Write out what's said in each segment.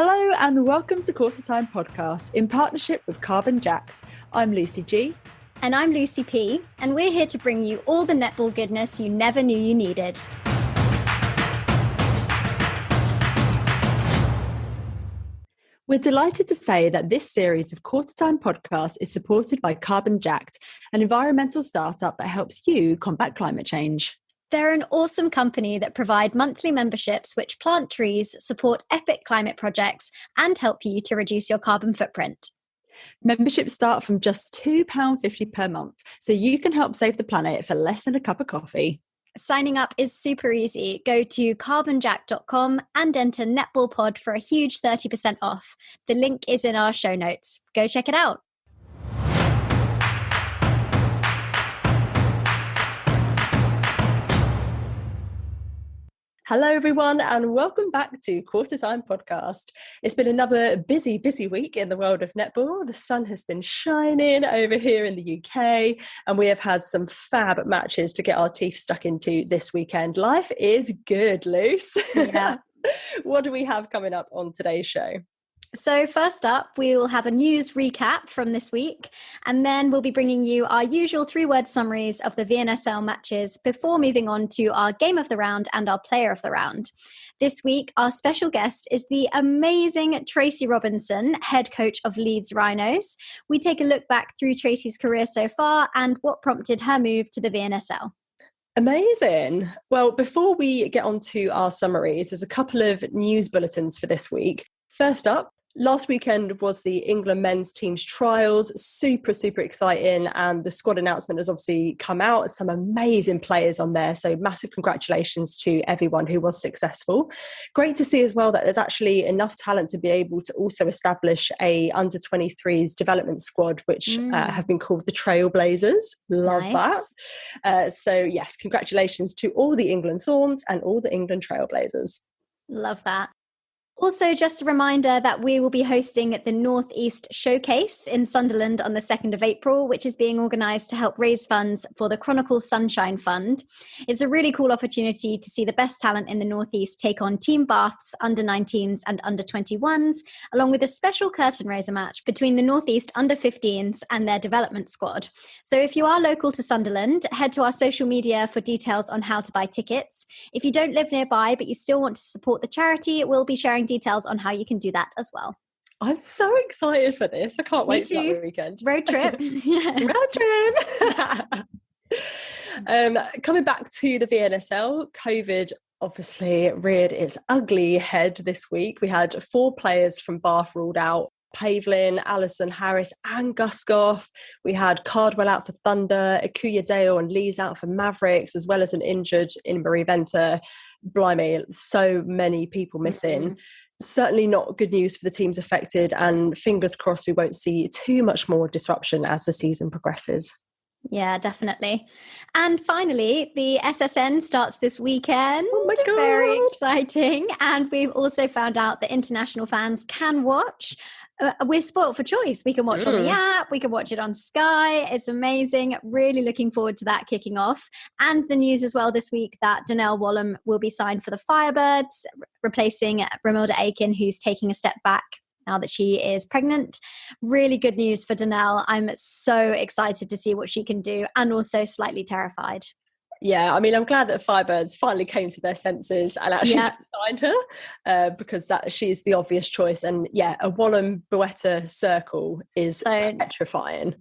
Hello and welcome to Qtr Time podcast in partnership with Carbon Jacked. I'm Lucy G. And I'm Lucy P. And we're here to bring you all the netball goodness you never knew you needed. We're delighted to say that this series of Qtr Time podcasts is supported by Carbon Jacked, an environmental startup that helps you combat climate change. They're an awesome company that provide monthly memberships which plant trees, support epic climate projects, and help you to reduce your carbon footprint. Memberships start from just £2.50 per month, so you can help save the planet for less than a cup of coffee. Signing up is super easy. Go to carbonjack.com and enter NetballPod for a huge 30% off. The link is in our show notes. Go check it out. Hello everyone and welcome back to Qtr Time podcast. It's been another busy week in the world of netball. The sun has been shining over here in the UK and we have had some fab matches to get our teeth stuck into this weekend. Life is good, Luce. Yeah. What do we have coming up on today's show? So first up, we will have a news recap from this week, and then we'll be bringing you our usual 3-word summaries of the VNSL matches before moving on to our game of the round and our player of the round. This week, our special guest is the amazing Tracey Robinson, head coach of Leeds Rhinos. We take a look back through Tracey's career so far and what prompted her move to the VNSL. Amazing. Well, before we get on to our summaries, there's a couple of news bulletins for this week. First up, last weekend was the England men's team's trials, super exciting, and the squad announcement has obviously come out. Some amazing players on there, so massive congratulations to everyone who was successful. Great to see as well that there's actually enough talent to be able to also establish a under-23s development squad, which have been called the Trailblazers. Love that. So yes, congratulations to all the England Thorns and all the England Trailblazers. Love that. Also, just a reminder that we will be hosting the North East Showcase in Sunderland on the 2nd of April, which is being organised to help raise funds for the Chronicle Sunshine Fund. It's a really cool opportunity to see the best talent in the North East take on Team Bath's under-19s and under-21s, along with a special curtain raiser match between the North East under-15s and their development squad. So if you are local to Sunderland, head to our social media for details on how to buy tickets. If you don't live nearby but you still want to support the charity, we'll be sharing details on how you can do that as well. I'm so excited for this. I can't wait for that weekend. Road trip. Road trip. Coming back to the VNSL, COVID obviously reared its ugly head this week. We had 4 players from Bath ruled out. Pavlin, Alison Harris and Guskoff. We had Cardwell out for Thunder, Akuya Dale and Lees out for Mavericks, as well as an injured Inbury Venter. Blimey, so many people missing. Certainly not good news for the teams affected, and fingers crossed we won't see too much more disruption as the season progresses. Yeah, definitely. And finally, the SSN starts this weekend. Oh my God. Very exciting. And we've also found out that international fans can watch. We're spoilt for choice. We can watch on the app. We can watch it on Sky. It's amazing. Really looking forward to that kicking off. And the news as well this week that Donnell Wallum will be signed for the Firebirds, replacing Romilda Aiken, who's taking a step back now that she is pregnant. Really good news for Donnell. I'm so excited to see what she can do and also slightly terrified. Yeah, I mean, I'm glad that Firebirds finally came to their senses and actually signed her because she's the obvious choice. And yeah, a Wallum Boetta circle is petrifying.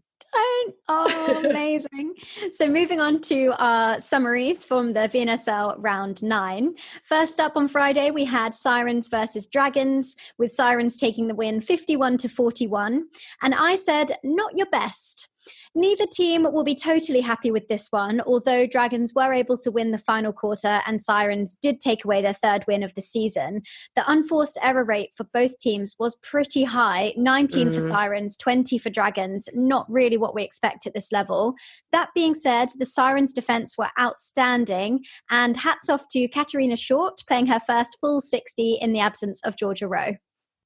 Oh, amazing. So moving on to our summaries from the VNSL round 9. First up on Friday, we had Sirens versus Dragons, with Sirens taking the win 51-41. And I said, not your best. Neither team will be totally happy with this one, although Dragons were able to win the final quarter and Sirens did take away their 3rd win of the season. The unforced error rate for both teams was pretty high, 19 for Sirens, 20 for Dragons, not really what we expect at this level. That being said, the Sirens' defence were outstanding, and hats off to Katarina Short, playing her first full 60 in the absence of Georgia Rowe.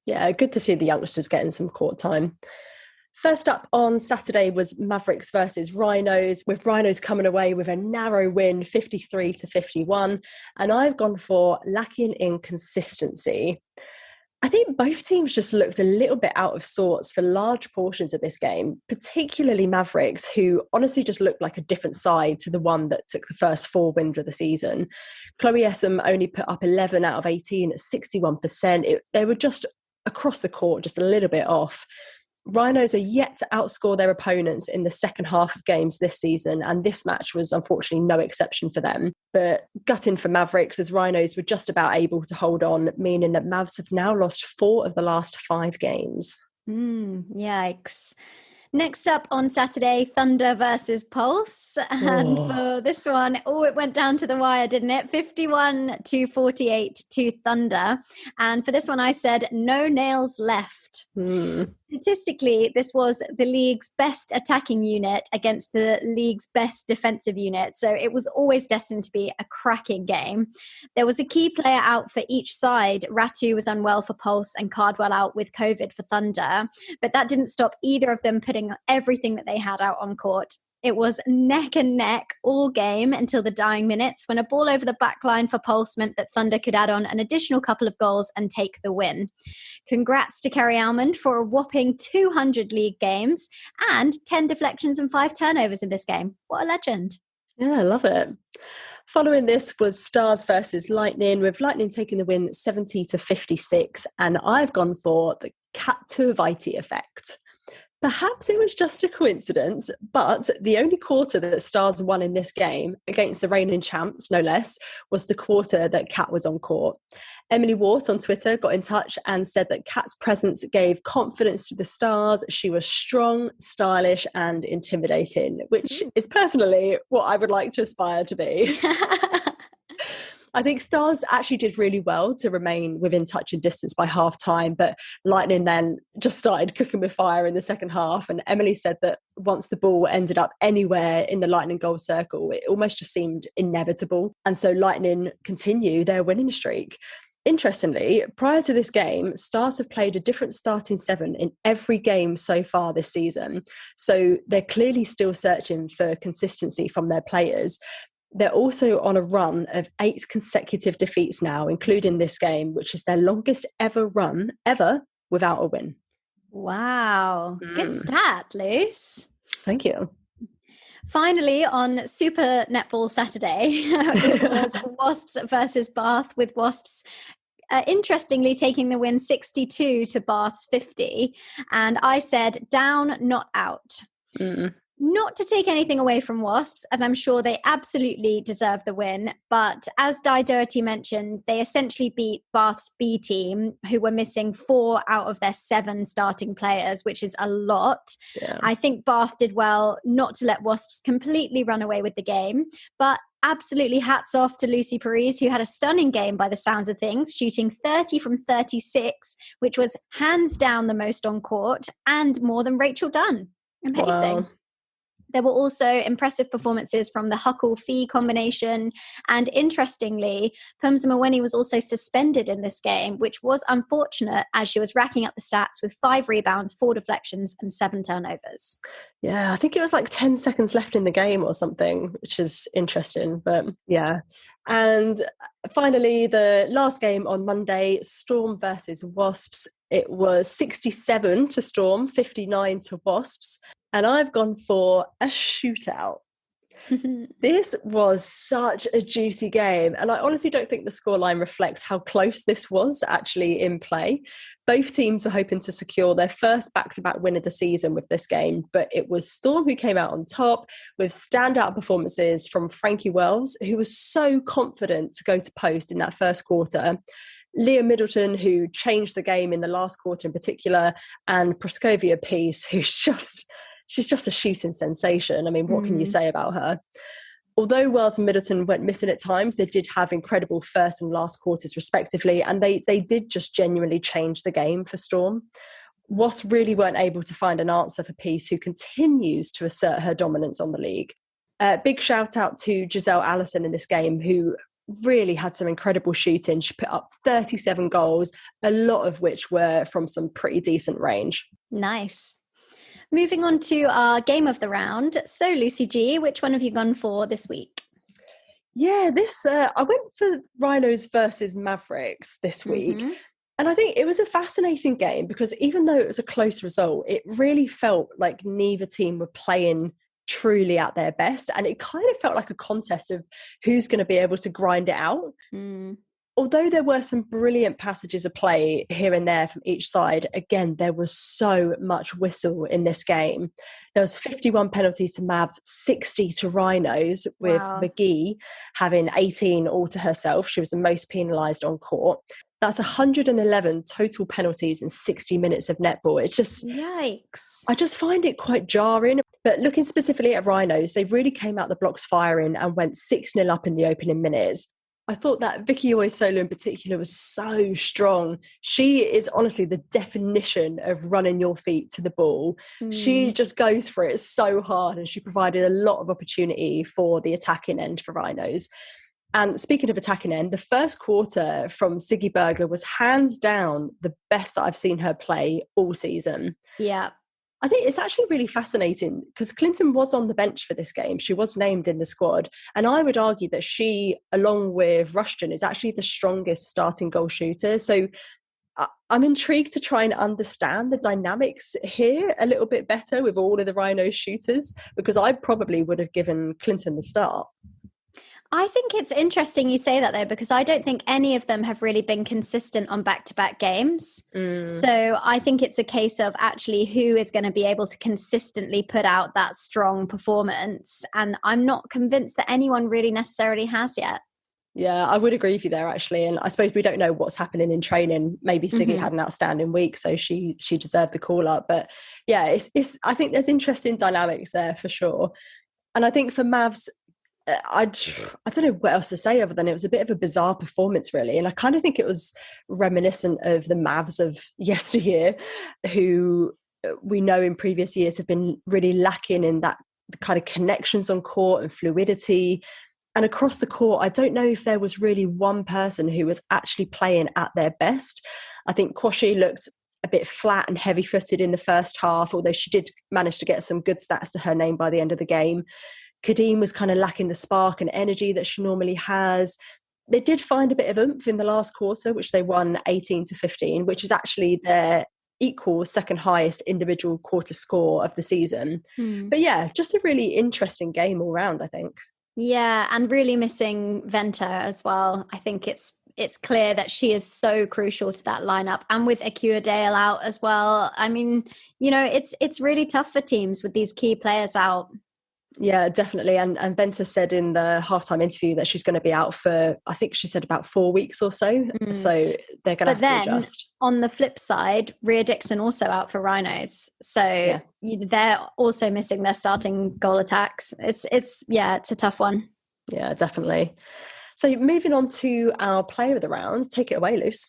Yeah, good to see the youngsters getting some court time. First up on Saturday was Mavericks versus Rhinos, with Rhinos coming away with a narrow win, 53-51. And I've gone for lacking in consistency. I think both teams just looked a little bit out of sorts for large portions of this game, particularly Mavericks, who honestly just looked like a different side to the one that took the first 4 wins of the season. Chloe Essam only put up 11 out of 18 at 61%. They were just across the court, just a little bit off. Rhinos are yet to outscore their opponents in the second half of games this season, and this match was unfortunately no exception for them. But gutting for Mavericks, as Rhinos were just about able to hold on, meaning that Mavs have now lost 4 of the last 5 games. Yikes. Next up on Saturday, Thunder versus Pulse. And for this one, it went down to the wire, didn't it? 51-48 to Thunder. And for this one, I said, no nails left. Statistically, this was the league's best attacking unit against the league's best defensive unit. So it was always destined to be a cracking game. There was a key player out for each side. Ratu was unwell for Pulse and Cardwell out with COVID for Thunder. But that didn't stop either of them putting everything that they had out on court. It was neck and neck all game until the dying minutes, when a ball over the back line for Pulse meant that Thunder could add on an additional couple of goals and take the win. Congrats to Kerry Almond for a whopping 200 league games and 10 deflections and 5 turnovers in this game. What a legend. Yeah, I love it. Following this was Stars versus Lightning, with Lightning taking the win 70-56, and I've gone for the Qtr Time effect. Perhaps it was just a coincidence, but the only quarter that Stars won in this game, against the reigning champs, no less, was the quarter that Kat was on court. Emily Wart on Twitter got in touch and said that Kat's presence gave confidence to the Stars. She was strong, stylish and intimidating, which is personally what I would like to aspire to be. I think Stars actually did really well to remain within touch and distance by half time, but Lightning then just started cooking with fire in the second half. And Emily said that once the ball ended up anywhere in the Lightning goal circle, it almost just seemed inevitable. And so Lightning continue their winning streak. Interestingly, prior to this game, Stars have played a different starting 7 in every game so far this season. So they're clearly still searching for consistency from their players. They're also on a run of 8 consecutive defeats now, including this game, which is their longest ever run, ever, without a win. Wow. Good stat, Luce. Thank you. Finally, on Super Netball Saturday, it was Wasps versus Bath, with Wasps interestingly taking the win 62 to Bath's 50. And I said, down, not out. Not to take anything away from Wasps, as I'm sure they absolutely deserve the win, but as Di Doherty mentioned, they essentially beat Bath's B team, who were missing 4 out of their 7 starting players, which is a lot. Yeah. I think Bath did well not to let Wasps completely run away with the game, but absolutely hats off to Lucy Paris, who had a stunning game by the sounds of things, shooting 30 from 36, which was hands down the most on court and more than Rachel Dunn. Amazing. Wow. There were also impressive performances from the Huckle-Fee combination. And interestingly, Pumza Mawene was also suspended in this game, which was unfortunate as she was racking up the stats with 5 rebounds, 4 deflections and 7 turnovers. Yeah, I think it was like 10 seconds left in the game or something, which is interesting. But yeah. And finally, the last game on Monday, Storm versus Wasps. It was 67 to Storm, 59 to Wasps. And I've gone for a shootout. This was such a juicy game. And I honestly don't think the scoreline reflects how close this was actually in play. Both teams were hoping to secure their first back-to-back win of the season with this game, but it was Storm who came out on top with standout performances from Frankie Wells, who was so confident to go to post in that first quarter. Leah Middleton, who changed the game in the last quarter in particular, and Praskovia Peace, she's just a shooting sensation. I mean, what can you say about her? Although Wells and Middleton went missing at times, they did have incredible first and last quarters respectively, and they did just genuinely change the game for Storm. Wasps really weren't able to find an answer for Peace, who continues to assert her dominance on the league. Big shout out to Giselle Allison in this game, who really had some incredible shooting. She put up 37 goals, a lot of which were from some pretty decent range. Nice. Moving on to our game of the round. So, Lucy G, which one have you gone for this week? Yeah, I went for Rhinos versus Mavericks this week. And I think it was a fascinating game because even though it was a close result, it really felt like neither team were playing truly at their best. And it kind of felt like a contest of who's going to be able to grind it out. Although there were some brilliant passages of play here and there from each side, again, there was so much whistle in this game. There was 51 penalties to Mav, 60 to Rhinos, with McGee having 18 all to herself. She was the most penalised on court. That's 111 total penalties in 60 minutes of netball. It's just... Yikes. I just find it quite jarring. But looking specifically at Rhinos, they really came out the blocks firing and went 6-0 up in the opening minutes. I thought that Vicky Oysolo in particular was so strong. She is honestly the definition of running your feet to the ball. She just goes for it so hard, and she provided a lot of opportunity for the attacking end for Rhinos. And speaking of attacking end, the first quarter from Siggy Berger was hands down the best that I've seen her play all season. Yeah. I think it's actually really fascinating because Clinton was on the bench for this game. She was named in the squad. And I would argue that she, along with Rushton, is actually the strongest starting goal shooter. So I'm intrigued to try and understand the dynamics here a little bit better with all of the Rhino shooters, because I probably would have given Clinton the start. I think it's interesting you say that, though, because I don't think any of them have really been consistent on back-to-back games. So I think it's a case of actually who is going to be able to consistently put out that strong performance. And I'm not convinced that anyone really necessarily has yet. Yeah, I would agree with you there, actually. And I suppose we don't know what's happening in training. Maybe Siggy had an outstanding week, so she deserved the call-up. But yeah, it's I think there's interesting dynamics there for sure. And I think for Mavs, I don't know what else to say other than it was a bit of a bizarre performance, really. And I kind of think it was reminiscent of the Mavs of yesteryear, who we know in previous years have been really lacking in that kind of connections on court and fluidity. And across the court, I don't know if there was really one person who was actually playing at their best. I think Kwashi looked a bit flat and heavy-footed in the first half, although she did manage to get some good stats to her name by the end of the game. Kadeem was kind of lacking the spark and energy that she normally has. They did find a bit of oomph in the last quarter, which they won 18-15, which is actually their equal second highest individual quarter score of the season. But yeah, just a really interesting game all round, I think. Yeah, and really missing Venter as well. I think it's clear that she is so crucial to that lineup, and with Akua Dale out as well. I mean, you know, it's really tough for teams with these key players out. Yeah, definitely. And Venter said in the halftime interview that she's going to be out for, I think she said about 4 weeks or so. So they're going to have to adjust. On the flip side, Rhea Dixon also out for Rhinos. So they're also missing their starting goal attacks. It's a tough one. Yeah, definitely. So moving on to our player of the round, take it away, Luce.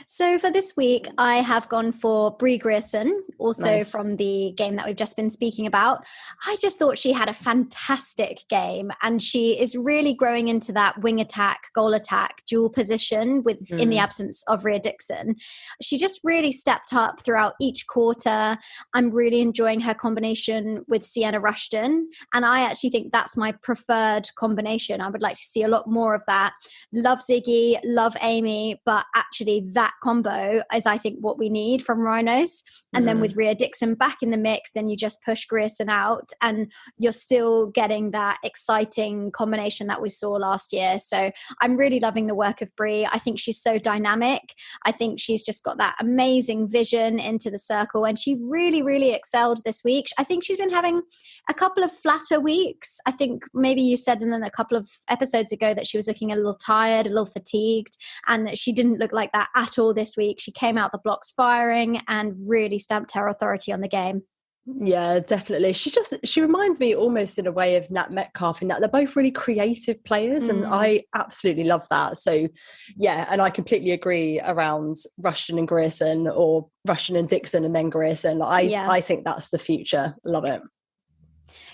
So for this week, I have gone for Brie Grierson, also from the game that we've just been speaking about. I just thought she had a fantastic game, and she is really growing into that wing attack, goal attack, dual position in the absence of Rhea Dixon. She just really stepped up throughout each quarter. I'm really enjoying her combination with Sienna Rushton, and I actually think that's my preferred combination. I would like to see a lot more of that. Love Ziggy, love Amy, but actually that combo is, I think, what we need from Rhinos. And then with Rhea Dixon back in the mix, then you just push Grierson out and you're still getting that exciting combination that we saw last year. So I'm really loving the work of Brie. I think she's so dynamic. I think she's just got that amazing vision into the circle, and she really, really excelled this week. I think she's been having a couple of flatter weeks. I think maybe you said in a couple of episodes ago that she was looking a little tired, a little fatigued, and she didn't look like that at all this week. She came out the blocks firing and really stamped her authority on the game. Yeah, definitely. She reminds me almost in a way of Nat Metcalf, in that they're both really creative players, and I absolutely love that. So yeah, and I completely agree around Rushton and Grierson, or Rushton and Dixon and then Grierson. I think that's the future. Love it.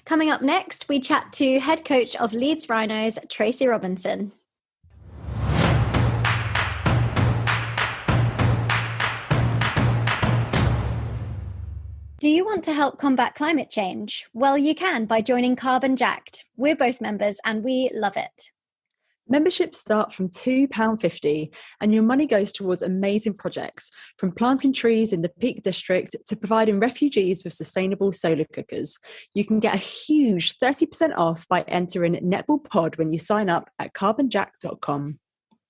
Coming up next, we chat to head coach of Leeds Rhinos, Tracey Robinson. Do you want to help combat climate change? Well, you can by joining Carbon Jacked. We're both members and we love it. Memberships start from £2.50 and your money goes towards amazing projects, from planting trees in the Peak District to providing refugees with sustainable solar cookers. You can get a huge 30% off by entering Netball Pod when you sign up at carbonjack.com.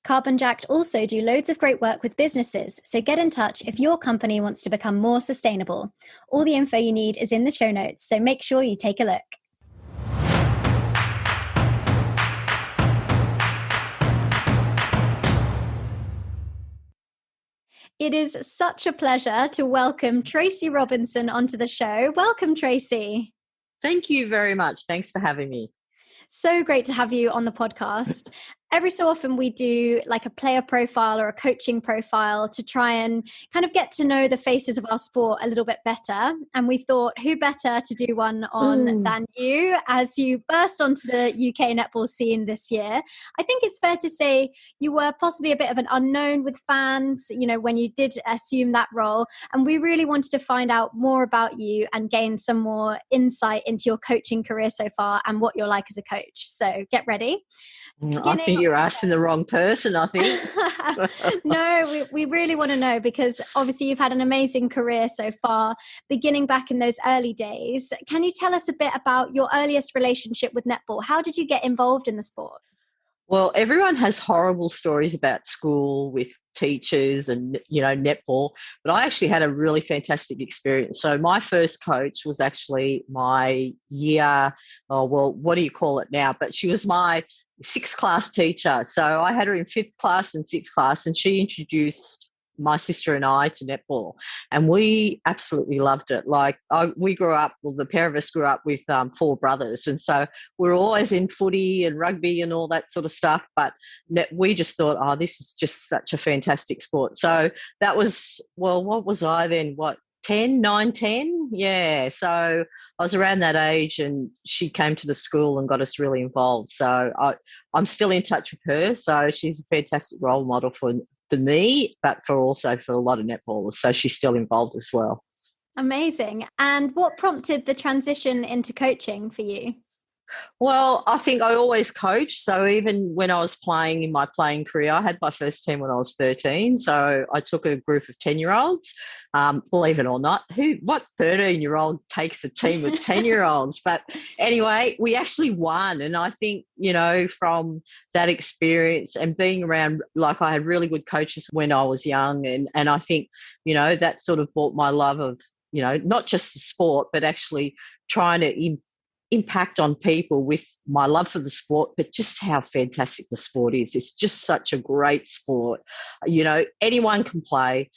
Carbonjack also do loads of great work with businesses, so get in touch if your company wants to become more sustainable. All the info you need is in the show notes, so make sure you take a look. It is such a pleasure to welcome Tracey Robinson onto the show. Welcome, Tracey. Thank you very much. Thanks for having me. So great to have you on the podcast. Every so often we do like a player profile or a coaching profile to try and kind of get to know the faces of our sport a little bit better. And we thought, who better to do one on than you, as you burst onto the UK netball scene this year. I think it's fair to say you were possibly a bit of an unknown with fans, you know, when you did assume that role. And we really wanted to find out more about you and gain some more insight into your coaching career so far and what you're like as a coach. So get ready. I think you're asking the wrong person, I think. No, we really want to know, because obviously you've had an amazing career so far, beginning back in those early days. Can you tell us a bit about your earliest relationship with netball? How did you get involved in the sport? Well, everyone has horrible stories about school with teachers and, you know, netball, but I actually had a really fantastic experience. So my first coach was actually my what do you call it now? But she was my sixth class teacher. So I had her in fifth class and sixth class, and she introduced my sister and I to netball, and we absolutely loved it. We grew up, well, the pair of us grew up with 4 brothers, and so we're always in footy and rugby and all that sort of stuff, but we just thought, oh, this is just such a fantastic sport. So that was, well, what was I then? 9, 10? Yeah. So I was around that age, and she came to the school and got us really involved. So I'm still in touch with her. So she's a fantastic role model for me, but for a lot of netballers. So she's still involved as well. Amazing. And what prompted the transition into coaching for you? Well, I think I always coached. So even when I was playing in my playing career, I had my first team when I was 13. So I took a group of 10-year-olds. Believe it or not, what 13-year-old takes a team of 10-year-olds? But anyway, we actually won. And I think, you know, from that experience and being around, like, I had really good coaches when I was young. And I think, you know, that sort of brought my love of, you know, not just the sport, but actually trying to impact on people with my love for the sport, but just how fantastic the sport is. It's just such a great sport. You know, anyone can play,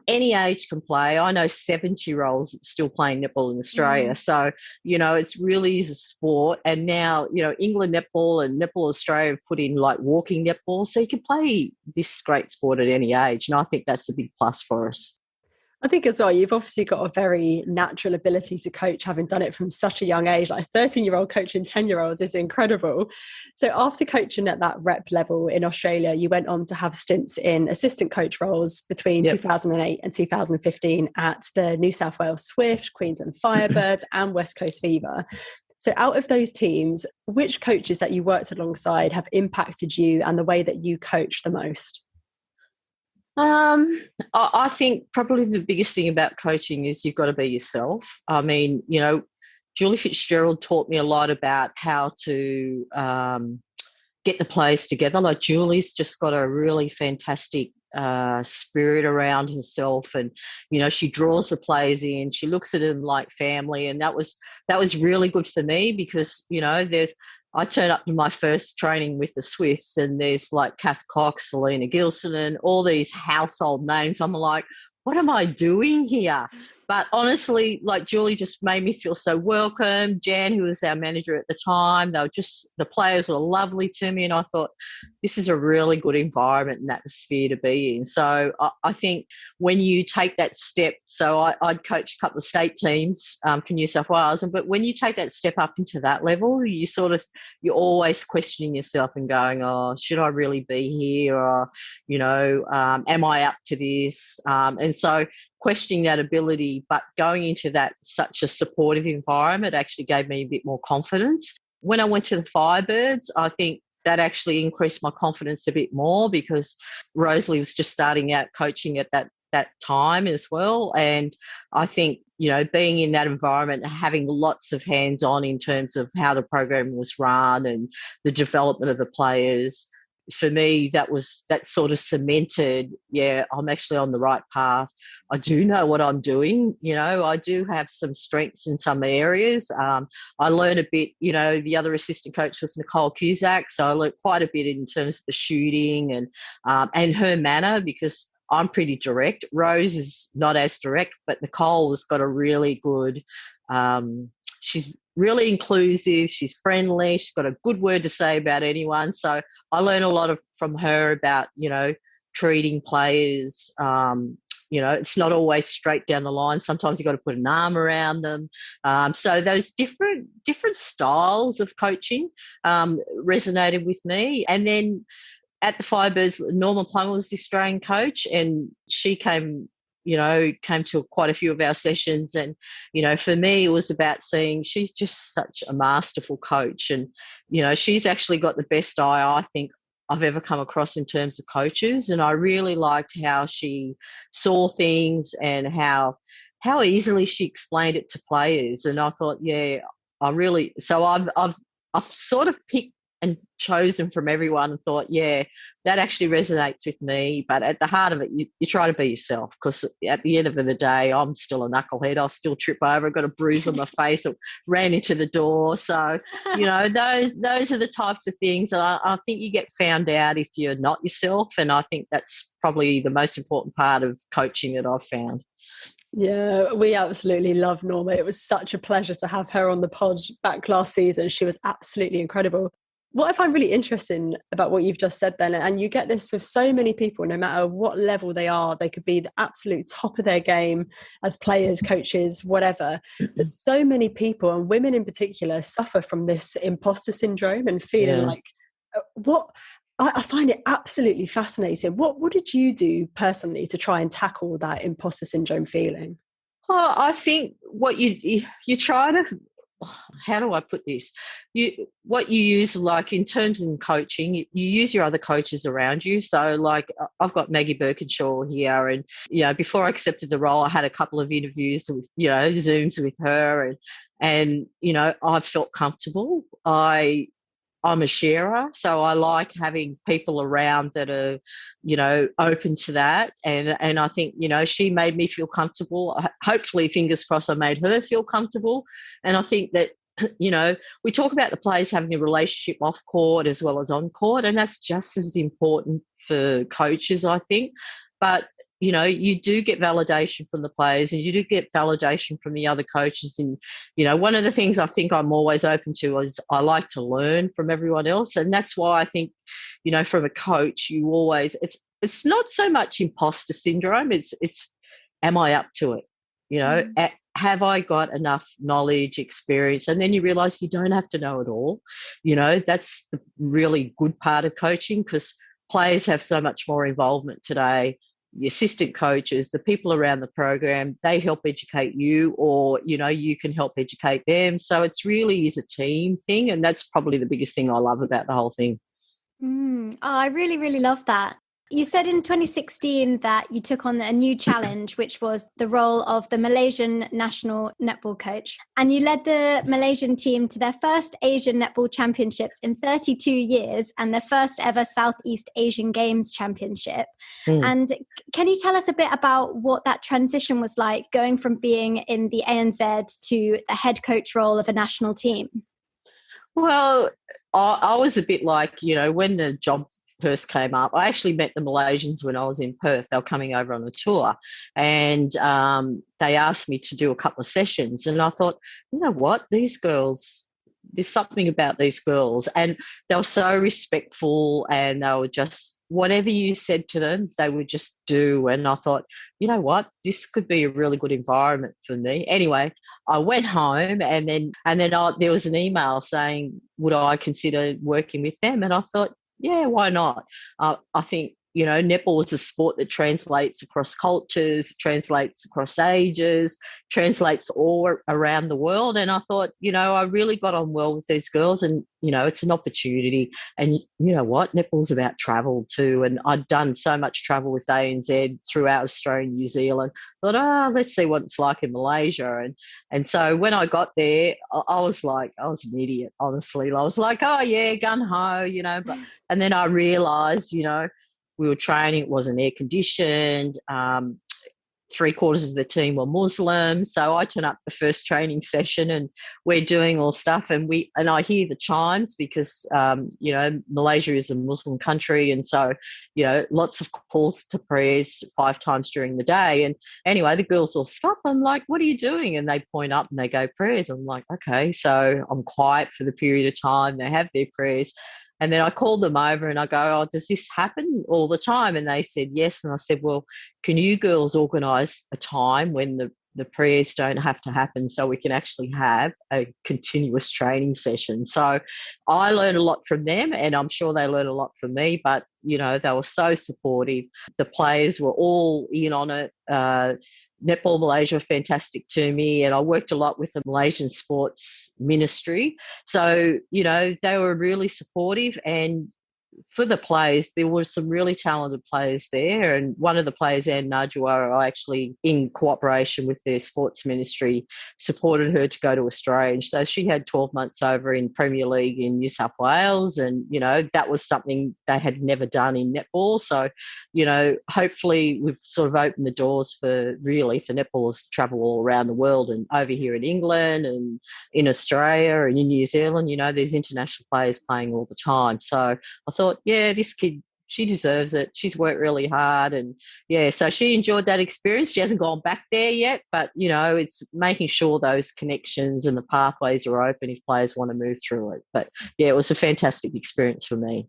any age can play. I know 70-year-olds still playing netball in Australia. So, you know, it's really is a sport. And now, you know, England Netball and Netball Australia have put in like walking netball, so you can play this great sport at any age. And I think that's a big plus for us. I think as well, you've obviously got a very natural ability to coach, having done it from such a young age. Like a 13-year-old coaching 10-year-olds is incredible. So after coaching at that rep level in Australia, you went on to have stints in assistant coach roles between 2008 and 2015 at the New South Wales Swift, Queensland Firebirds and West Coast Fever. So out of those teams, which coaches that you worked alongside have impacted you and the way that you coach the most? I think probably the biggest thing about coaching is you've got to be yourself. I mean, you know, Julie Fitzgerald taught me a lot about how to get the players together. Like, Julie's just got a really fantastic spirit around herself, and, you know, she draws the players in, she looks at them like family, and that was really good for me, because, you know, I turn up to my first training with the Swifts, and there's like Kath Cox, Selena Gilson, and all these household names. I'm like, what am I doing here? But honestly, like, Julie just made me feel so welcome. Jan, who was our manager at the time, the players were lovely to me, and I thought, this is a really good environment and atmosphere to be in. So I think when you take that step, so I'd coached a couple of state teams for New South Wales, but when you take that step up into that level, you're always questioning yourself and going, oh, should I really be here? Or, you know, am I up to this? And so questioning that ability, but going into that such a supportive environment actually gave me a bit more confidence. When I went to the Firebirds, I think that actually increased my confidence a bit more, because Rosalie was just starting out coaching at that time as well. And I think, being in that environment, having lots of hands-on in terms of how the program was run and the development of the players, for me, that sort of cemented, I'm actually on the right path. I do know what I'm doing. I do have some strengths in some areas. I learned a bit, the other assistant coach was Nicole Cusack, so I learned quite a bit in terms of the shooting and her manner, because I'm pretty direct. Rose is not as direct, but Nicole has got a really good, she's really inclusive, she's friendly, she's got a good word to say about anyone. So I learned a lot from her about, treating players. It's not always straight down the line. Sometimes you've got to put an arm around them. So those different styles of coaching resonated with me. And then at the Firebirds, Norma Plummer was the Australian coach, and she came to quite a few of our sessions. And, for me, it was about seeing she's just such a masterful coach. And, she's actually got the best eye, I think, I've ever come across in terms of coaches. And I really liked how she saw things and how easily she explained it to players. And I thought, so I've sort of picked and chosen from everyone and thought, that actually resonates with me. But at the heart of it, you try to be yourself, because at the end of the day, I'm still a knucklehead. I'll still trip over. I've got a bruise on my face. I ran into the door. So, those are the types of things. And I think you get found out if you're not yourself. And I think that's probably the most important part of coaching that I've found. Yeah, we absolutely love Norma. It was such a pleasure to have her on the pod back last season. She was absolutely incredible. What I find really interesting about what you've just said then, and you get this with so many people, no matter what level they are, they could be the absolute top of their game as players, coaches, whatever. But so many people, and women in particular, suffer from this imposter syndrome and feeling like, I find it absolutely fascinating. What did you do personally to try and tackle that imposter syndrome feeling? Well, I think what you try to, how do I put this? What you use, like in terms of coaching, you use your other coaches around you. So like I've got Maggie Birkinshaw here, and before I accepted the role, I had a couple of interviews with Zooms with her, and I felt comfortable. I'm a sharer, so I like having people around that are, open to that. And I think, she made me feel comfortable. Hopefully, fingers crossed, I made her feel comfortable. And I think that, we talk about the players having a relationship off court as well as on court, and that's just as important for coaches, I think. But you do get validation from the players, and you do get validation from the other coaches. And, one of the things I think I'm always open to is I like to learn from everyone else. And that's why I think, from a coach, you always, it's not so much imposter syndrome. It's am I up to it? Have I got enough knowledge, experience? And then you realise you don't have to know it all. That's the really good part of coaching, because players have so much more involvement today. The assistant coaches, the people around the program, they help educate you, or, you can help educate them. So it's really is a team thing. And that's probably the biggest thing I love about the whole thing. I really, really love that. You said in 2016 that you took on a new challenge, which was the role of the Malaysian National netball coach. And you led the Malaysian team to their first Asian Netball Championships in 32 years and their first ever Southeast Asian Games Championship. And can you tell us a bit about what that transition was like, going from being in the ANZ to the head coach role of a national team? Well, I was a bit like, when the job first came up, I actually met the Malaysians when I was in Perth. They were coming over on a tour, and they asked me to do a couple of sessions. And I thought, you know what, these girls, there's something about these girls. And they were so respectful, and they were just, whatever you said to them, they would just do. And I thought, you know what, this could be a really good environment for me. Anyway, I went home, and then there was an email saying, would I consider working with them? And I thought, yeah, why not? I think netball is a sport that translates across cultures, translates across ages, translates all around the world. And I thought, I really got on well with these girls, and, it's an opportunity. And you know what? Netball's about travel too. And I'd done so much travel with ANZ throughout Australia and New Zealand. Thought, let's see what it's like in Malaysia. And so when I got there, I was an idiot, honestly. I was like, oh yeah, gun ho, and then I realised, we were training, it wasn't air conditioned. 3/4 of the team were Muslim. So I turn up the first training session and we're doing all stuff, and I hear the chimes because, Malaysia is a Muslim country. And so, lots of calls to prayers 5 times during the day. And anyway, the girls all stop. I'm like, what are you doing? And they point up and they go, prayers. I'm like, okay. So I'm quiet for the period of time. They have their prayers. And then I called them over and I go, oh, does this happen all the time? And they said, yes. And I said, well, can you girls organise a time when the prayers don't have to happen so we can actually have a continuous training session? So I learned a lot from them, and I'm sure they learned a lot from me, but, they were so supportive. The players were all in on it. Netball Malaysia were fantastic to me, and I worked a lot with the Malaysian Sports Ministry. So, they were really supportive, and for the players, there were some really talented players there, and one of the players, Anne Najwa, I actually, in cooperation with their sports ministry, supported her to go to Australia. So she had 12 months over in Premier League in New South Wales, and, that was something they had never done in netball. So, hopefully we've sort of opened the doors for netballers to travel all around the world, and over here in England and in Australia and in New Zealand, there's international players playing all the time. So I thought, yeah, this kid, she deserves it. She's worked really hard. And, yeah, so she enjoyed that experience. She hasn't gone back there yet, but, it's making sure those connections and the pathways are open if players want to move through it. But, yeah, it was a fantastic experience for me.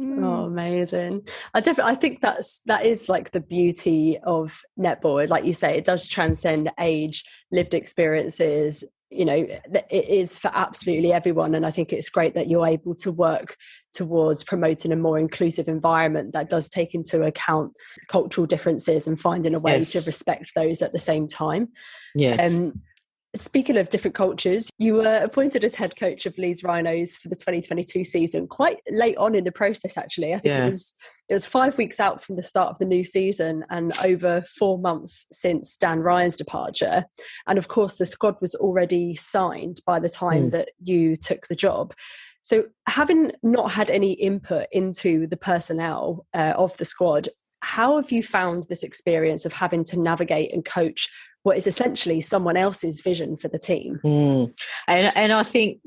Oh, amazing. I think that is like the beauty of netball. Like you say, it does transcend age, lived experiences. It is for absolutely everyone. And I think it's great that you're able to work towards promoting a more inclusive environment that does take into account cultural differences and finding a way to respect those at the same time. Yes. Speaking of different cultures, you were appointed as head coach of Leeds Rhinos for the 2022 season quite late on in the process, actually. I think it was 5 weeks out from the start of the new season and over 4 months since Dan Ryan's departure. And of course, the squad was already signed by the time that you took the job. So having not had any input into the personnel of the squad, how have you found this experience of having to navigate and coach what is essentially someone else's vision for the team? And I think,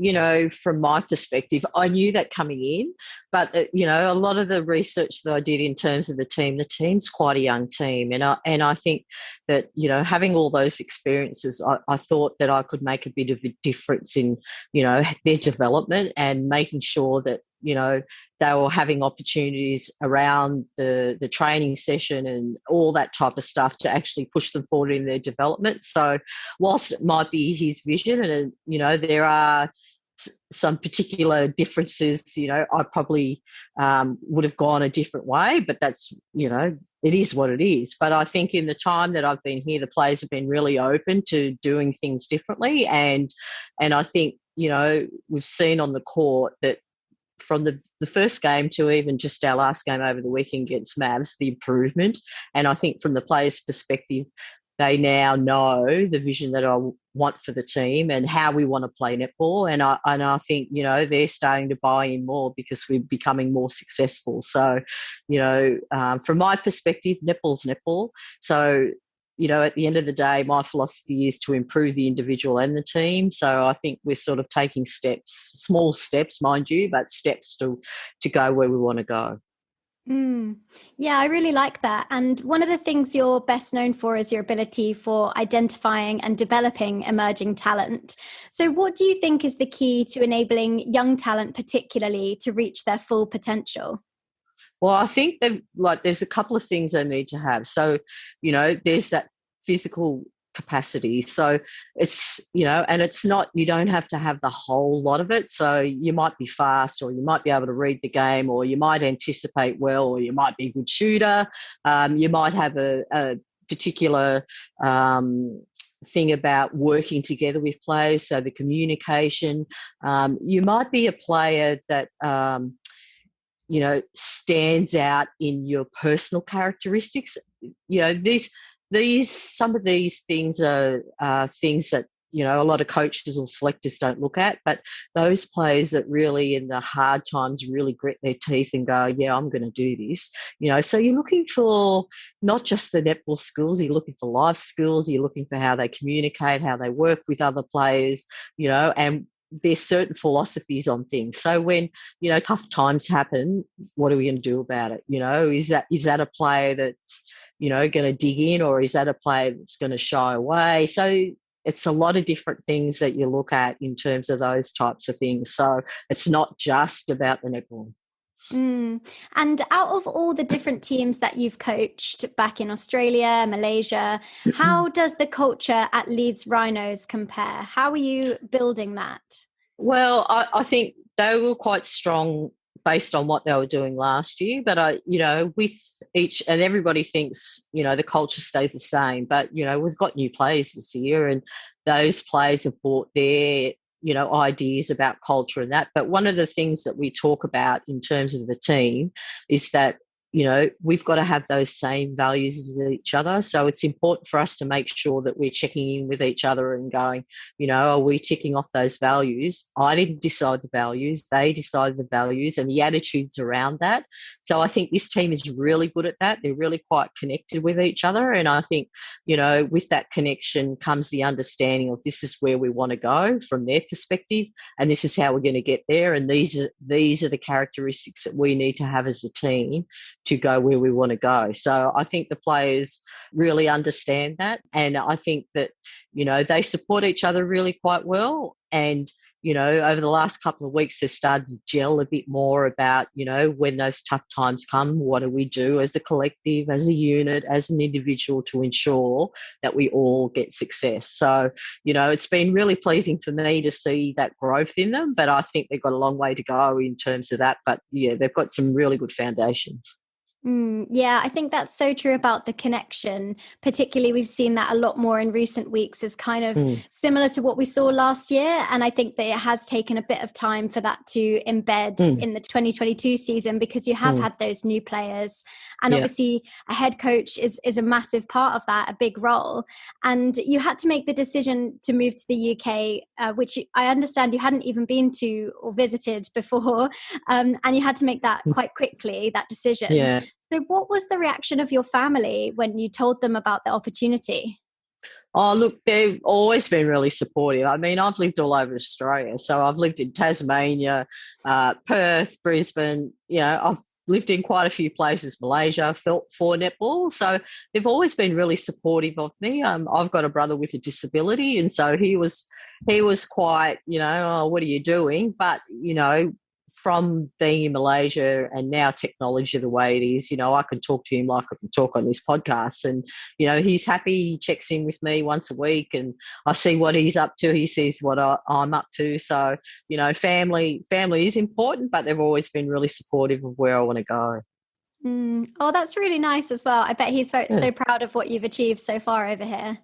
from my perspective, I knew that coming in, but, a lot of the research that I did in terms of the team's quite a young team. And I think that, having all those experiences, I thought that I could make a bit of a difference in, their development and making sure that, they were having opportunities around the training session and all that type of stuff to actually push them forward in their development. So whilst it might be his vision and, there are some particular differences, I probably would have gone a different way, but that's, it is what it is. But I think in the time that I've been here, the players have been really open to doing things differently. And I think, we've seen on the court that from the first game to even just our last game over the weekend against Mavs, the improvement. And I think from the players' perspective, they now know the vision that I want for the team and how we want to play netball. And I think, they're starting to buy in more because we're becoming more successful. So, from my perspective, netball's netball. So, at the end of the day, my philosophy is to improve the individual and the team. So I think we're sort of taking steps, small steps, mind you, but steps to go where we want to go. Yeah, I really like that. And one of the things you're best known for is your ability for identifying and developing emerging talent. So what do you think is the key to enabling young talent particularly to reach their full potential? Well, I think there's a couple of things they need to have. So, there's that physical capacity. So it's, and it's not, you don't have to have the whole lot of it. So you might be fast, or you might be able to read the game, or you might anticipate well, or you might be a good shooter. You might have a particular thing about working together with players, so the communication. You might be a player that stands out in your personal characteristics. Some of these things are things that a lot of coaches or selectors don't look at, but those players that really in the hard times really grit their teeth and go, yeah, I'm going to do this. So you're looking for not just the netball skills, you're looking for life skills, you're looking for how they communicate, how they work with other players, and there's certain philosophies on things. So when, tough times happen, what are we going to do about it? Is that a player that's, going to dig in, or is that a player that's going to shy away? So it's a lot of different things that you look at in terms of those types of things. So it's not just about the netball. And out of all the different teams that you've coached back in Australia, Malaysia, how does the culture at Leeds Rhinos compare? How are you building that? Well, I think they were quite strong based on what they were doing last year. But, with each, and everybody thinks, the culture stays the same. But, we've got new players this year, and those players have brought their ideas about culture and that. But one of the things that we talk about in terms of the team is that, we've got to have those same values as each other. So it's important for us to make sure that we're checking in with each other and going, are we ticking off those values? I didn't decide the values. They decided the values and the attitudes around that. So I think this team is really good at that. They're really quite connected with each other. And I think, with that connection comes the understanding of this is where we want to go from their perspective, and this is how we're going to get there. And these are the characteristics that we need to have as a team to go where we want to go. So I think the players really understand that. And I think that, they support each other really quite well. And, over the last couple of weeks, they've started to gel a bit more about, when those tough times come, what do we do as a collective, as a unit, as an individual to ensure that we all get success. So, it's been really pleasing for me to see that growth in them, but I think they've got a long way to go in terms of that. But yeah, they've got some really good foundations. Yeah, I think that's so true about the connection. Particularly, we've seen that a lot more in recent weeks, is kind of similar to what we saw last year. And I think that it has taken a bit of time for that to embed in the 2022 season, because you have had those new players. And obviously a head coach is a massive part of that, a big role. And you had to make the decision to move to the UK, which I understand you hadn't even been to or visited before. And you had to make that quite quickly, that decision. Yeah. So what was the reaction of your family when you told them about the opportunity? Oh, look, they've always been really supportive. I mean, I've lived all over Australia. So I've lived in Tasmania, Perth, Brisbane. I've lived in quite a few places, Malaysia, for netball. So they've always been really supportive of me. I've got a brother with a disability, and so he was quite, oh, what are you doing? But, from being in Malaysia and now technology the way it is, I can talk to him like I can talk on this podcast, and, he's happy. He checks in with me once a week and I see what he's up to. He sees what I'm up to. So, family is important, but they've always been really supportive of where I want to go. Oh, that's really nice as well. I bet he's so proud of what you've achieved so far over here.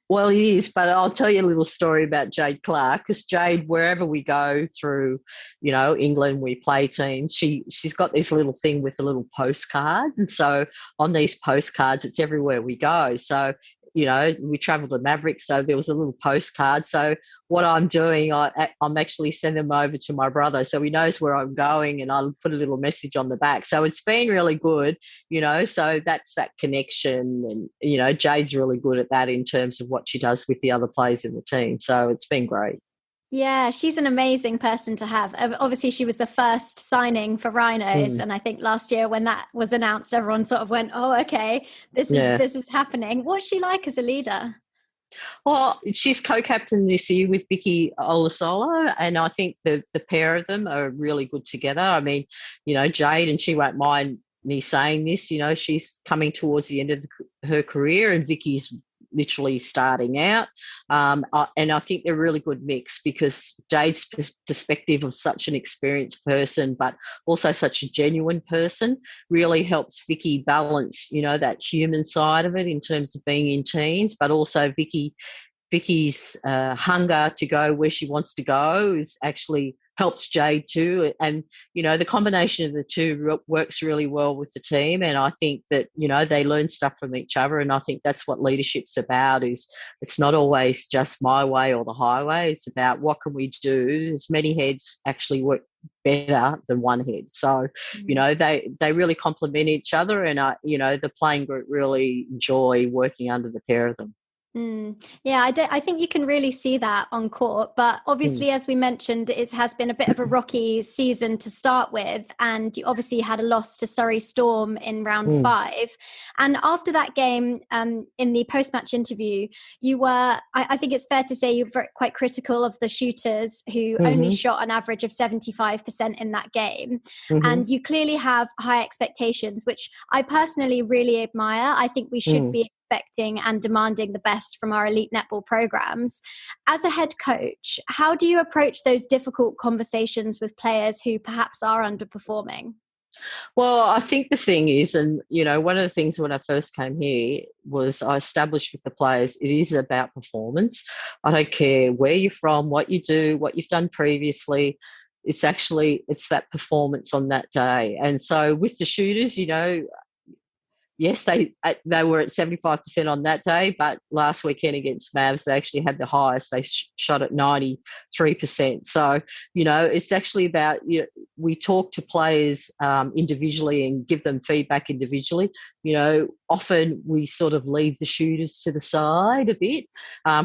Well, he is, but I'll tell you a little story about Jade Clark, because Jade, wherever we go through, England, we play teams, she's got this little thing with a little postcard. And so on these postcards, it's everywhere we go. So, we travelled to Maverick, so there was a little postcard. So what I'm doing, I'm actually sending them over to my brother so he knows where I'm going, and I'll put a little message on the back. So it's been really good, so that's that connection. And, Jade's really good at that in terms of what she does with the other players in the team. So it's been great. Yeah, she's an amazing person to have. Obviously, she was the first signing for Rhinos. And I think last year when that was announced, everyone sort of went, oh, okay, this is happening. What's she like as a leader? Well, she's co-captain this year with Vicky Olasolo, and I think the pair of them are really good together. I mean, Jade, and she won't mind me saying this, she's coming towards the end of her career, and Vicky's literally starting out. And I think they're a really good mix because Jade's perspective of such an experienced person, but also such a genuine person, really helps Vicky balance, that human side of it in terms of being in teams, but also Vicky's hunger to go where she wants to go is actually helps Jade too. And, the combination of the two works really well with the team. And I think that, they learn stuff from each other. And I think that's what leadership's about, is it's not always just my way or the highway. It's about what can we do. As many heads actually work better than one head. So, they really complement each other. And, the playing group really enjoy working under the pair of them. Yeah, I think you can really see that on court. But obviously, as we mentioned, it has been a bit of a rocky season to start with. And you obviously had a loss to Surrey Storm in round 5. And after that game, in the post-match interview, you were, I think it's fair to say, you were quite critical of the shooters who only shot an average of 75% in that game. And you clearly have high expectations, which I personally really admire. I think we should be expecting and demanding the best from our elite netball programs. As a head coach, how do you approach those difficult conversations with players who perhaps are underperforming? Well, I think the thing is, and, one of the things when I first came here was I established with the players, it is about performance. I don't care where you're from, what you do, what you've done previously. It's that performance on that day. And so with the shooters, yes, they were at 75% on that day, but last weekend against Mavs, they actually had the highest. They shot at 93%. So, it's actually about, we talk to players individually and give them feedback individually. Often we sort of leave the shooters to the side a bit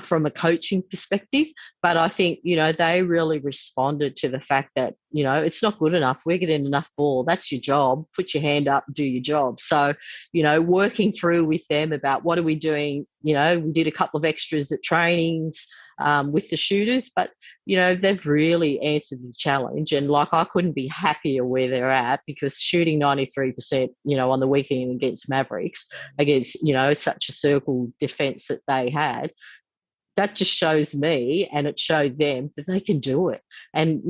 from a coaching perspective. But I think, they really responded to the fact that, it's not good enough. We're getting enough ball. That's your job. Put your hand up and do your job. So, working through with them about what are we doing. We did a couple of extras at trainings with the shooters, but, they've really answered the challenge. And, I couldn't be happier where they're at, because shooting 93%, on the weekend against Mavericks, against, such a circle defence that they had, that just shows me and it showed them that they can do it. And,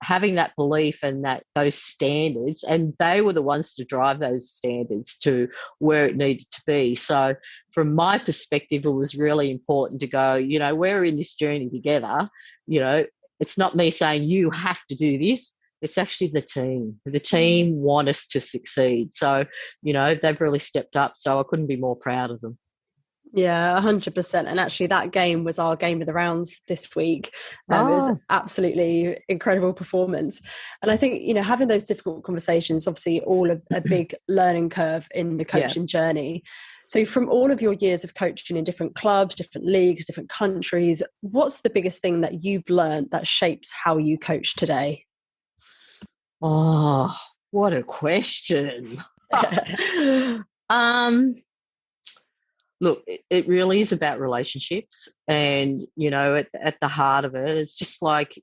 having that belief and those standards, and they were the ones to drive those standards to where it needed to be. So from my perspective, it was really important to go, we're in this journey together. It's not me saying you have to do this. It's actually the team. The team want us to succeed. So, they've really stepped up. So I couldn't be more proud of them. Yeah, 100%. And actually that game was our game of the rounds this week. It was absolutely incredible performance. And I think, having those difficult conversations, obviously all a big learning curve in the coaching journey. So from all of your years of coaching in different clubs, different leagues, different countries, what's the biggest thing that you've learned that shapes how you coach today? Oh, what a question. Look, it really is about relationships, and, at the heart of it, it's just like,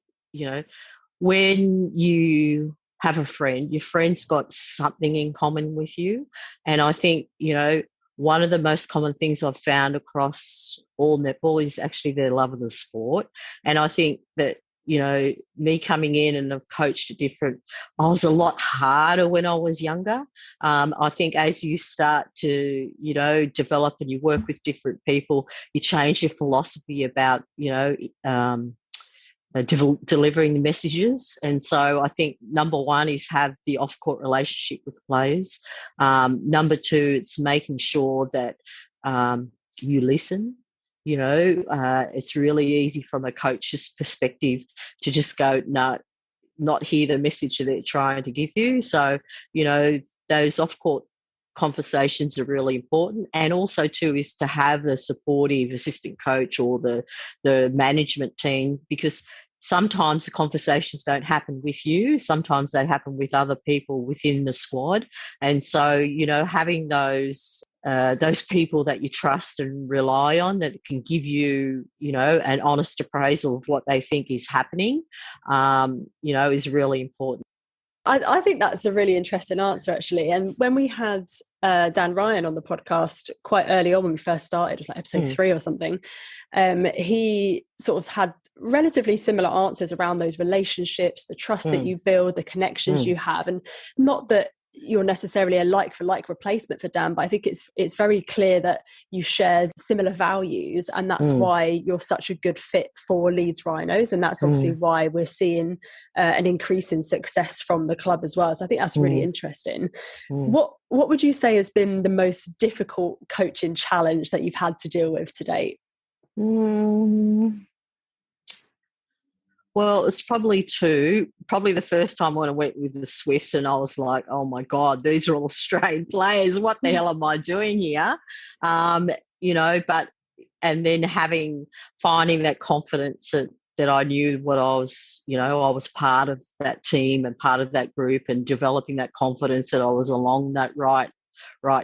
when you have a friend, your friend's got something in common with you. And I think, one of the most common things I've found across all netball is actually their love of the sport. And I think that, me coming in and I've coached I was a lot harder when I was younger. I think as you start to, develop and you work with different people, you change your philosophy about, delivering the messages. And so I think number one is have the off-court relationship with players. Number two, it's making sure that you listen. It's really easy from a coach's perspective to just go, no, not hear the message that they're trying to give you. So, those off-court conversations are really important. And also too is to have the supportive assistant coach or the management team, because sometimes the conversations don't happen with you. Sometimes they happen with other people within the squad. And so, having those people that you trust and rely on, that can give you, an honest appraisal of what they think is happening, is really important. I think that's a really interesting answer, actually. And when we had Dan Ryan on the podcast quite early on when we first started, it was like episode 3 or something, he sort of had relatively similar answers around those relationships, the trust that you build, the connections you have. And not that you're necessarily a like for like replacement for Dan, but I think it's very clear that you share similar values, and that's why you're such a good fit for Leeds Rhinos, and that's obviously why we're seeing an increase in success from the club as well. So I think that's really interesting. What would you say has been the most difficult coaching challenge that you've had to deal with to date? Well, it's probably 2. Probably the first time when I went with the Swifts and I was like, oh, my God, these are all Australian players. What the hell am I doing here? You know, and then finding that confidence that I knew what I was, you know, I was part of that team and part of that group, and developing that confidence that I was along that right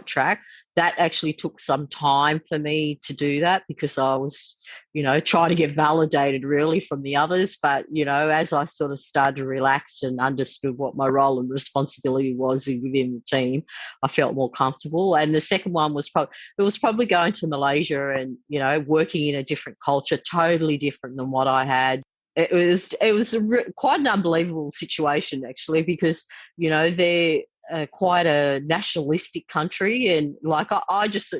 track. That actually took some time for me to do that, because I was, you know, trying to get validated really from the others. But, you know, as I sort of started to relax and understood what my role and responsibility was within the team, I felt more comfortable. And the second one was probably going to Malaysia and, you know, working in a different culture, totally different than what I had. It was quite an unbelievable situation, actually, because, you know, they're quite a nationalistic country, and like I just,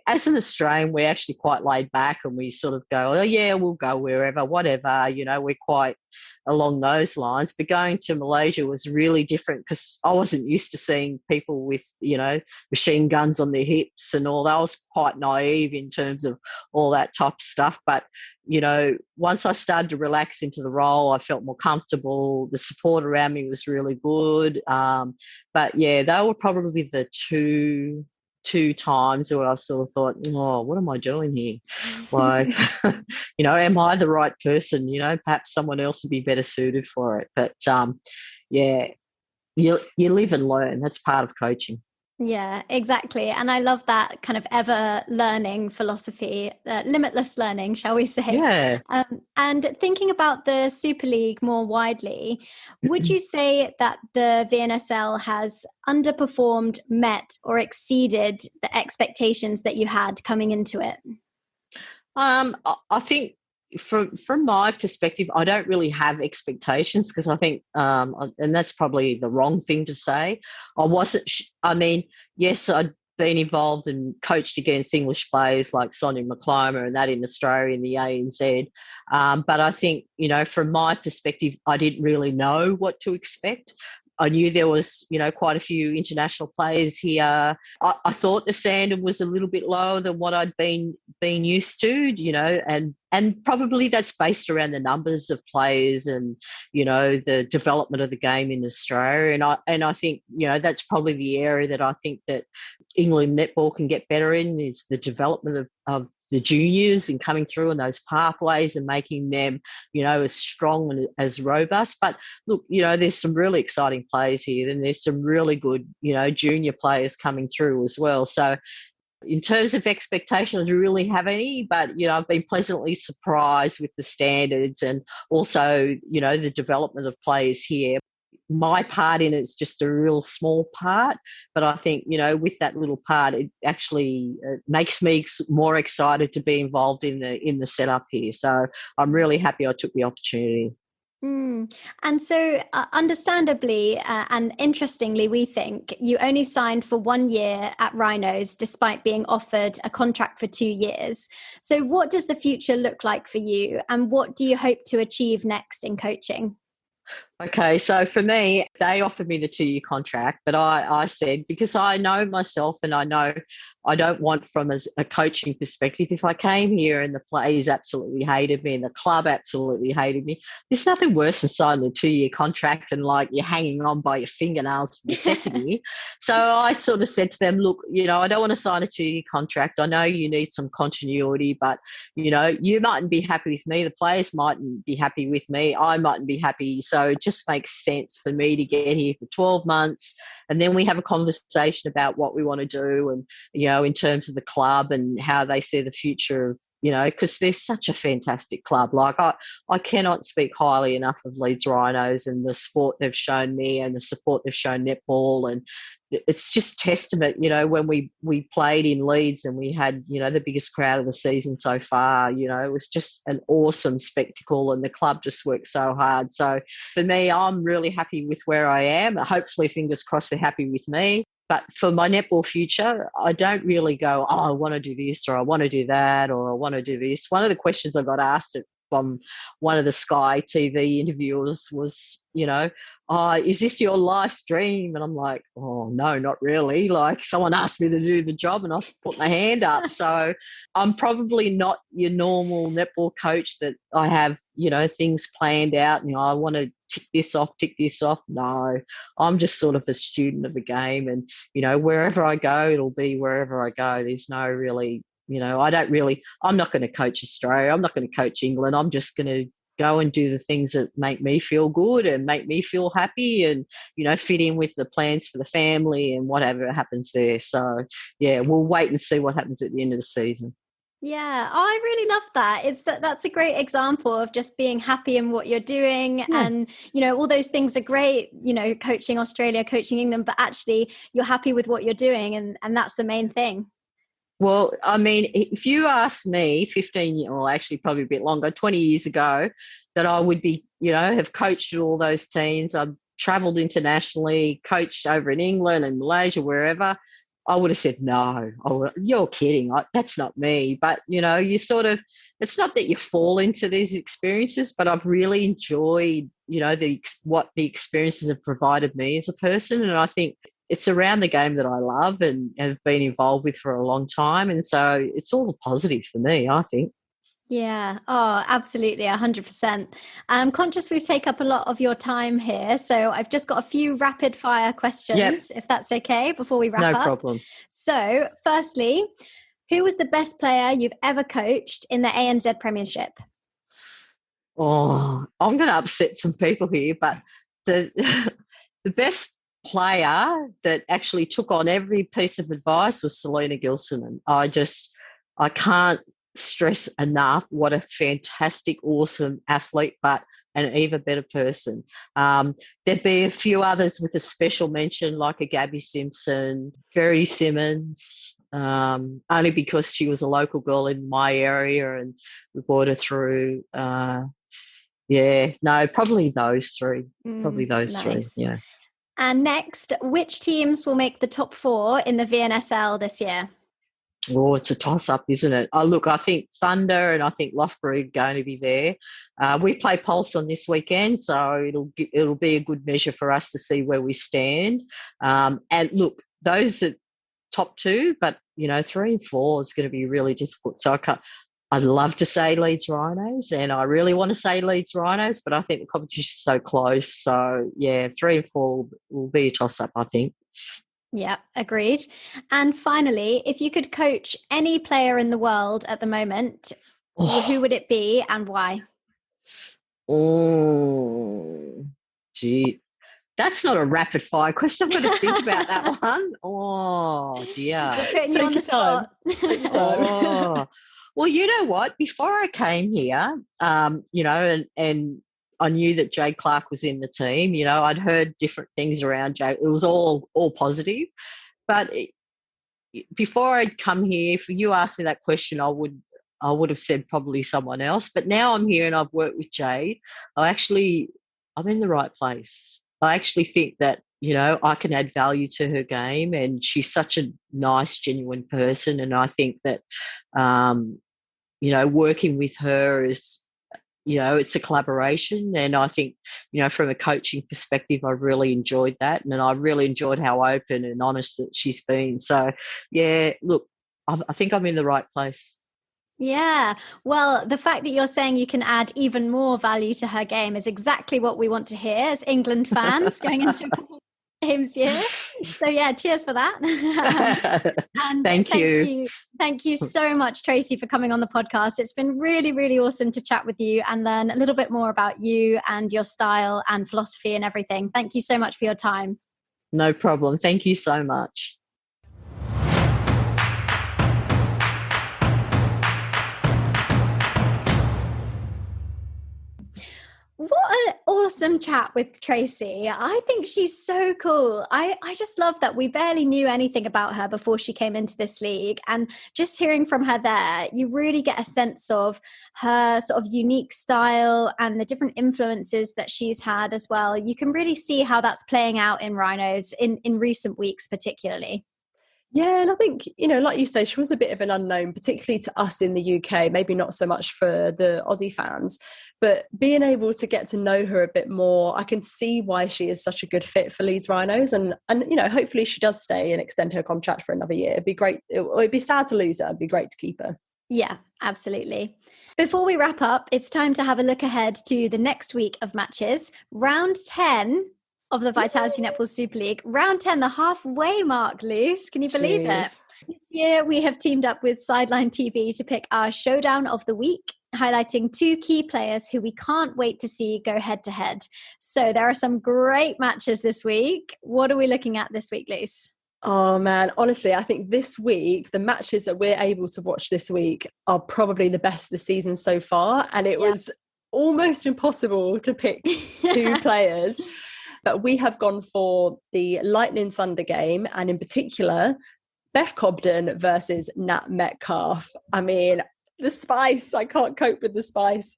as an Australian, we're actually quite laid back, and we sort of go, oh yeah, we'll go wherever, whatever, you know, we're quite along those lines. But going to Malaysia was really different, because I wasn't used to seeing people with, you know, machine guns on their hips and all that. I was quite naive in terms of all that type of stuff. But, you know, once I started to relax into the role, I felt more comfortable. The support around me was really good. But yeah, they were probably the two times where I sort of thought, oh, what am I doing here? Like, you know, am I the right person? You know, perhaps someone else would be better suited for it. But yeah, you live and learn. That's part of coaching. Yeah, exactly. And I love that kind of ever learning philosophy, limitless learning, shall we say. Yeah. And thinking about the Super League more widely, would you say that the VNSL has underperformed, met, or exceeded the expectations that you had coming into it? I think from my perspective, I don't really have expectations, because I think, and that's probably the wrong thing to say. I mean, yes, I'd been involved and coached against English players like Sonia McClymber and that in Australia in the ANZ. But I think, you know, from my perspective, I didn't really know what to expect. I knew there was, you know, quite a few international players here. I thought the standard was a little bit lower than what I'd been used to, you know, and probably that's based around the numbers of players and, you know, the development of the game in Australia. And I think, you know, that's probably the area that I think that England netball can get better in, is the development of the juniors and coming through in those pathways and making them, you know, as strong and as robust. But look, you know, there's some really exciting players here, and there's some really good, you know, junior players coming through as well. So in terms of expectations, I don't really have any, but, you know, I've been pleasantly surprised with the standards and also, you know, the development of players here. My part in it's just a real small part, but I think, you know, with that little part, it actually makes me more excited to be involved in the setup here. So I'm really happy I took the opportunity. And so understandably and interestingly, we think you only signed for 1 year at Rhinos despite being offered a contract for 2 years. So what does the future look like for you, and what do you hope to achieve next in coaching? Okay, so for me, they offered me the 2-year contract, but I said, because I know myself and I know I don't want, from a coaching perspective, if I came here and the players absolutely hated me and the club absolutely hated me, there's nothing worse than signing a 2-year contract and like you're hanging on by your fingernails for the second year. So I sort of said to them, look, you know, I don't want to sign a 2-year contract. I know you need some continuity, but, you know, you mightn't be happy with me. The players mightn't be happy with me. I mightn't be happy. So just makes sense for me to get here for 12 months. And then we have a conversation about what we want to do and, in terms of the club and how they see the future of, because they're such a fantastic club. Like I cannot speak highly enough of Leeds Rhinos and the sport they've shown me and the support they've shown netball. And it's just testament, when we played in Leeds and we had, the biggest crowd of the season so far, it was just an awesome spectacle and the club just worked so hard. So for me, I'm really happy with where I am. Hopefully, fingers crossed, they're happy with me. But for my netball future, I don't really go, I want to do this or I want to do that or I want to do this. One of the questions I got asked from one of the Sky TV interviewers was, is this your life's dream? And I'm like, oh, no, not really. Like someone asked me to do the job and I put my hand up. So I'm probably not your normal netball coach that I have, things planned out and, I want to tick this off. No, I'm just sort of a student of the game and, wherever I go, it'll be wherever I go. There's no really, I'm not going to coach Australia. I'm not going to coach England. I'm just going to go and do the things that make me feel good and make me feel happy and, fit in with the plans for the family and whatever happens there. So, yeah, we'll wait and see what happens at the end of the season. Yeah, I really love that. That's a great example of just being happy in what you're doing. Yeah. And, all those things are great, coaching Australia, coaching England, but actually you're happy with what you're doing. And that's the main thing. Well, I mean, if you asked me 15, or actually probably a bit longer, 20 years ago, that I would be, have coached all those teams, I've travelled internationally, coached over in England and Malaysia, wherever, I would have said, no, you're kidding. That's not me. But, you sort of, it's not that you fall into these experiences, but I've really enjoyed, what the experiences have provided me as a person. And I think it's around the game that I love and have been involved with for a long time. And so it's all positive for me, I think. Yeah. Oh, absolutely. 100%. I'm conscious we've taken up a lot of your time here. So I've just got a few rapid fire questions, if that's okay, before we wrap up. No problem. So firstly, who was the best player you've ever coached in the ANZ Premiership? Oh, I'm going to upset some people here, but the best player that actually took on every piece of advice was Selena Gilson. And I can't stress enough what a fantastic, awesome athlete, but an even better person. There'd be a few others with a special mention, like a Gabby Simpson, Verity Simmons, only because she was a local girl in my area and we brought her through. Probably those three. Nice. Three, yeah. And next, which teams will make the top 4 in the VNSL this year? Oh, it's a toss-up, isn't it? I think Thunder and I think Loughborough are going to be there. We play Pulse on this weekend, so it'll be a good measure for us to see where we stand. And look, those are top 2, but 3 and 4 is going to be really difficult. So I'd love to say Leeds Rhinos, and I really want to say Leeds Rhinos, but I think the competition's so close. So, 3 and 4 will be a toss-up, I think. Yeah, agreed. And finally, if you could coach any player in the world at the moment, who would it be and why? Oh, gee. That's not a rapid fire question. I'm going to think about that one. Oh, dear. We're putting you on the spot. Well, you know what? Before I came here, and I knew that Jade Clark was in the team. I'd heard different things around Jade. It was all positive. But before I'd come here, if you asked me that question, I would have said probably someone else. But now I'm here and I've worked with Jade. I'm in the right place. I actually think that, I can add value to her game, and she's such a nice, genuine person. And I think that, working with her is, it's a collaboration. And I think, from a coaching perspective, I really enjoyed that. And I really enjoyed how open and honest that she's been. So, look, I think I'm in the right place. Yeah. Well, the fact that you're saying you can add even more value to her game is exactly what we want to hear as England fans going into James here. So yeah, cheers for that. And Thank you. Thank you so much, Tracey, for coming on the podcast. It's been really, really awesome to chat with you and learn a little bit more about you and your style and philosophy and everything. Thank you so much for your time. No problem. Thank you so much. What an awesome chat with Tracey. I think she's so cool. I just love that we barely knew anything about her before she came into this league. And just hearing from her there, you really get a sense of her sort of unique style and the different influences that she's had as well. You can really see how that's playing out in Rhinos in recent weeks, particularly. Yeah, and I think, like you say, she was a bit of an unknown, particularly to us in the UK, maybe not so much for the Aussie fans, but being able to get to know her a bit more, I can see why she is such a good fit for Leeds Rhinos. And hopefully she does stay and extend her contract for another year. It'd be great. It'd be sad to lose her. It'd be great to keep her. Yeah, absolutely. Before we wrap up, it's time to have a look ahead to the next week of matches. Round 10 of the Vitality Netball Superleague. Round 10, the halfway mark, Luce. Can you believe it? This year, we have teamed up with Sideline TV to pick our showdown of the week, highlighting 2 key players who we can't wait to see go head-to-head. So there are some great matches this week. What are we looking at this week, Luce? Oh man, honestly, I think this week, the matches that we're able to watch this week are probably the best of the season so far. And it was almost impossible to pick 2 players. But we have gone for the Lightning Thunder game, and in particular, Beth Cobden versus Nat Metcalfe. I mean, the spice, I can't cope with the spice.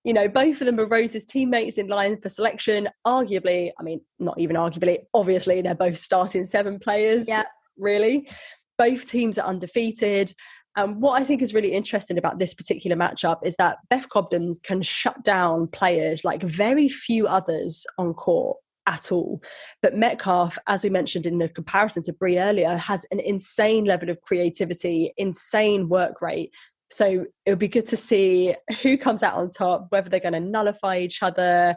Both of them are Rose's teammates in line for selection. Arguably, not even arguably, obviously, they're both starting 7 players, really. Both teams are undefeated. And what I think is really interesting about this particular matchup is that Beth Cobden can shut down players like very few others on court at all. But Metcalfe, as we mentioned in the comparison to Brie earlier, has an insane level of creativity, insane work rate. So it'll be good to see who comes out on top, whether they're going to nullify each other.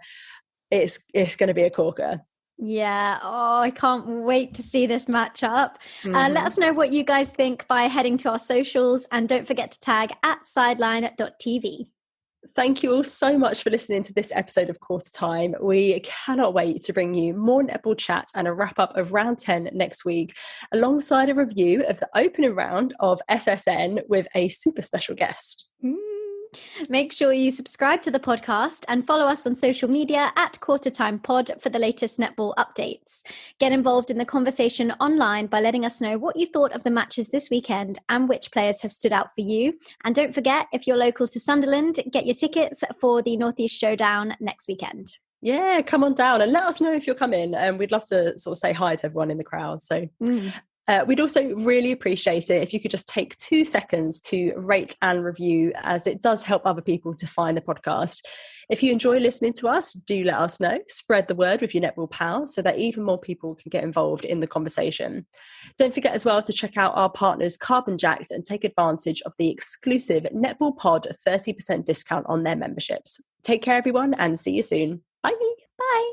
It's going to be a corker. Yeah. Oh, I can't wait to see this matchup. Let us know what you guys think by heading to our socials, and don't forget to tag @sideline.tv. Thank you all so much for listening to this episode of Qtr Time. We cannot wait to bring you more netball chat and a wrap up of round 10 next week, alongside a review of the opening round of SSN with a super special guest. Make sure you subscribe to the podcast and follow us on social media @Qtr Time Pod for the latest netball updates. Get involved in the conversation online by letting us know what you thought of the matches this weekend and which players have stood out for you. And don't forget, if you're local to Sunderland, get your tickets for the Northeast Showdown next weekend. Yeah, come on down and let us know if you're coming. And we'd love to sort of say hi to everyone in the crowd. So we'd also really appreciate it if you could just take 2 seconds to rate and review, as it does help other people to find the podcast. If you enjoy listening to us, do let us know. Spread the word with your netball pals so that even more people can get involved in the conversation. Don't forget as well to check out our partners Carbon Jacked and take advantage of the exclusive Netball Pod 30% discount on their memberships. Take care, everyone, and see you soon. Bye. Bye.